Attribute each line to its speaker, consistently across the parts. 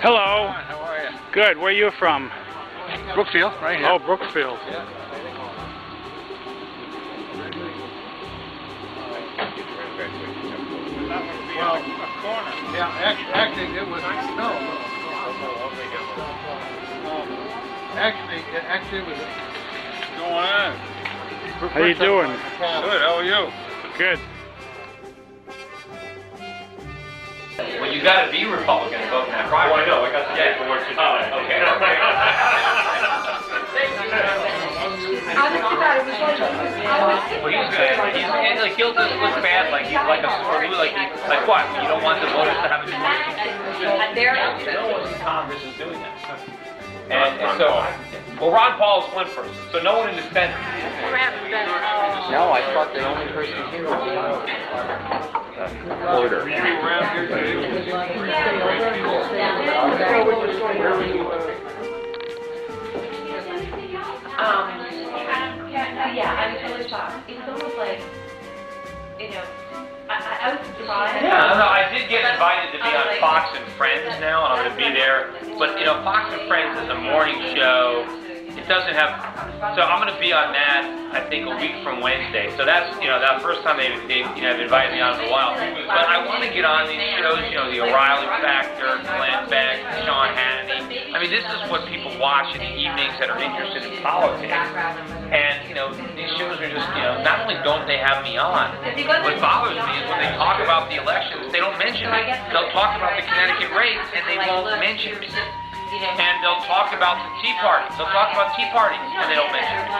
Speaker 1: Hello.
Speaker 2: How are you?
Speaker 1: Good. Where are you from?
Speaker 2: Brookfield, right here.
Speaker 1: Oh, Brookfield.
Speaker 2: Yeah. Well, a corner. Yeah, actually it was no. Actually it was going on.
Speaker 1: How you doing?
Speaker 2: Good. How are you?
Speaker 1: Good.
Speaker 3: Well, you got to be Republican to vote in that primary.
Speaker 4: Oh, I know. I got the paperwork to do that.
Speaker 3: Okay. Well, he's good. He'll just look bad, like he's like a screw, like what? You don't want the voters to have a choice. No one in Congress is doing that. And so, well, Ron Paul is one person, so no one independent.
Speaker 4: No, I thought the only person here would be Porter.
Speaker 5: Yeah, I was totally shocked. It was almost like, you know, I was surprised.
Speaker 3: Yeah, no, I did get invited to be on Fox and Friends now, and I'm going to be there. But, you know, Fox and Friends is a morning show. It doesn't have, so I'm going to be on that, I think, a week from Wednesday. So that's, you know, that first time they've invited me on in a while. But I want to get on these shows, you know, the O'Reilly Factor, Glenn Beck, Sean Hannity. I mean, this is what people watch in the evenings that are interested in politics. And, you know, these shows are just, you know, not only don't they have me on, what bothers me is when they talk about the elections, they don't mention me. They'll talk about the Connecticut race, and they won't mention me. And they'll talk about the Tea Party. They'll talk about Tea Parties, and they don't mention it.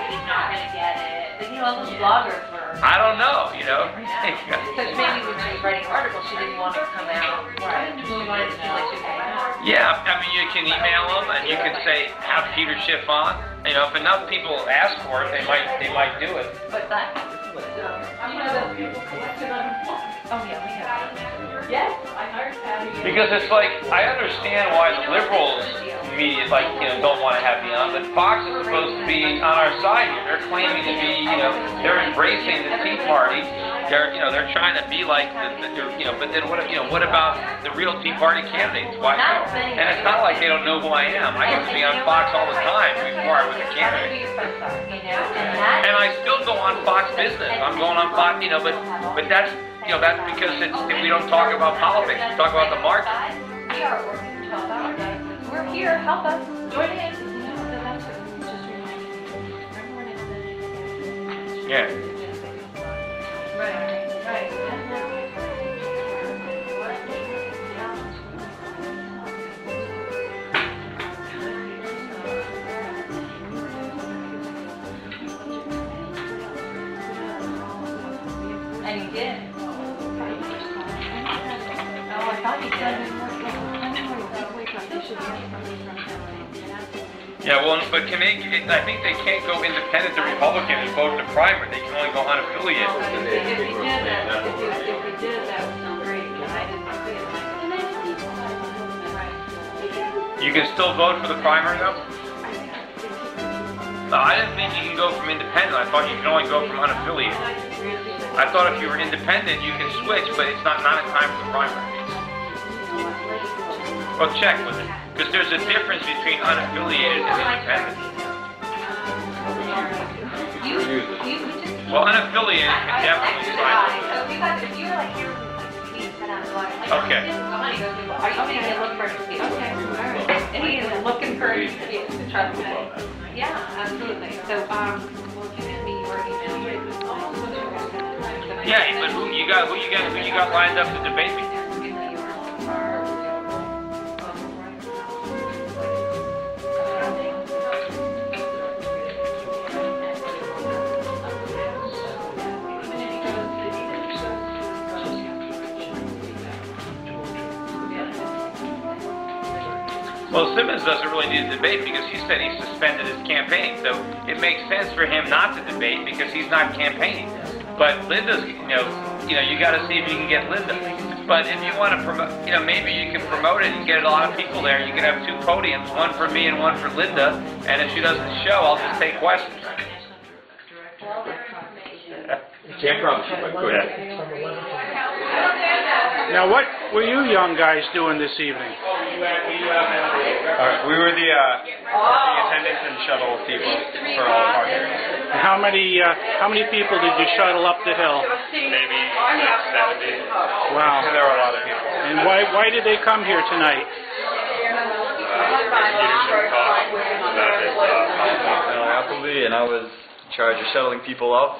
Speaker 5: He's not going to get it. But, you know, all those bloggers were...
Speaker 3: I don't know, you know.
Speaker 5: Because maybe when she was writing articles, she didn't want to come out. Right. She wanted to feel like she was coming out.
Speaker 3: Yeah, I mean, you can email them, and you can say, have Peter Schiff on. You know, if enough people ask for it, they might do it.
Speaker 5: What's that? I'm one of those people collected on... Oh, yeah, we have. Yes, I heard that.
Speaker 3: Because it's like, I understand why the liberals media, like, you know, don't want to have me on, but Fox is supposed to be on our side here. They're claiming to be, you know, they're embracing the Tea Party. They're, you know, they're trying to be like, you know, but then what, you know, what about the real Tea Party candidates? Why? And it's not like they don't know who I am. I used to be on Fox all the time before I was a candidate. And I still go on Fox Business. I'm going on Fox, you know, but that's, you know, that's because we don't talk about politics. We talk about the market.
Speaker 5: We are working 12 hours. We're here. Help us. Join in.
Speaker 3: Yeah.
Speaker 5: Right. And you did. Oh, I thought you said it.
Speaker 3: Yeah, well, but can they, I think they can't go independent to Republican and vote in the primary. They can only go unaffiliated.
Speaker 5: If we did that, would sound great, because I didn't see it.
Speaker 3: You can still vote for the primary, though? No, I didn't think you can go from independent. I thought you can only go from unaffiliated. I thought if you were independent, you can switch, but it's not in time for the primary. Well, check with it, because there's a difference between unaffiliated and independent. Well, unaffiliated can definitely sign up. Okay.
Speaker 5: Are you saying they look for a dispute? Okay, all right. And he is looking for a dispute, trust me. Yeah, absolutely. So, we'll give me your email.
Speaker 3: Yeah, but who you got lined up to debate me? Well, Simmons doesn't really need to debate because he said he suspended his campaign, so it makes sense for him not to debate because he's not campaigning. But Linda's, you got to see if you can get Linda. But if you want to promote, maybe you can promote it and get a lot of people there. You can have two podiums, one for me and one for Linda. And if she doesn't show, I'll just take questions.
Speaker 4: Can't promise you, but good.
Speaker 1: Now, what were you young guys doing this evening?
Speaker 6: We were the attendants and shuttle people for all of our hearings.
Speaker 1: How many people did you shuttle up the hill?
Speaker 6: Maybe like 70.
Speaker 1: Wow.
Speaker 6: There were a lot of people.
Speaker 1: And why did they come here tonight?
Speaker 6: Leadership talk about this
Speaker 7: Appleby, and I was in charge of shuttling people up,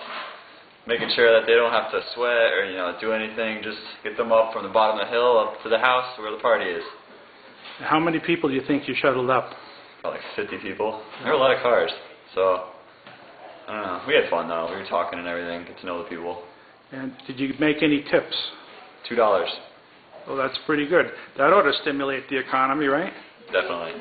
Speaker 7: making sure that they don't have to sweat or do anything. Just get them up from the bottom of the hill up to the house where the party is.
Speaker 1: How many people do you think you shuttled up?
Speaker 7: About like 50 people. There were a lot of cars, so I don't know. We had fun though. We were talking and everything, get to know the people.
Speaker 1: And did you make any tips?
Speaker 7: $2.
Speaker 1: Well, that's pretty good. That ought to stimulate the economy, right?
Speaker 7: Definitely.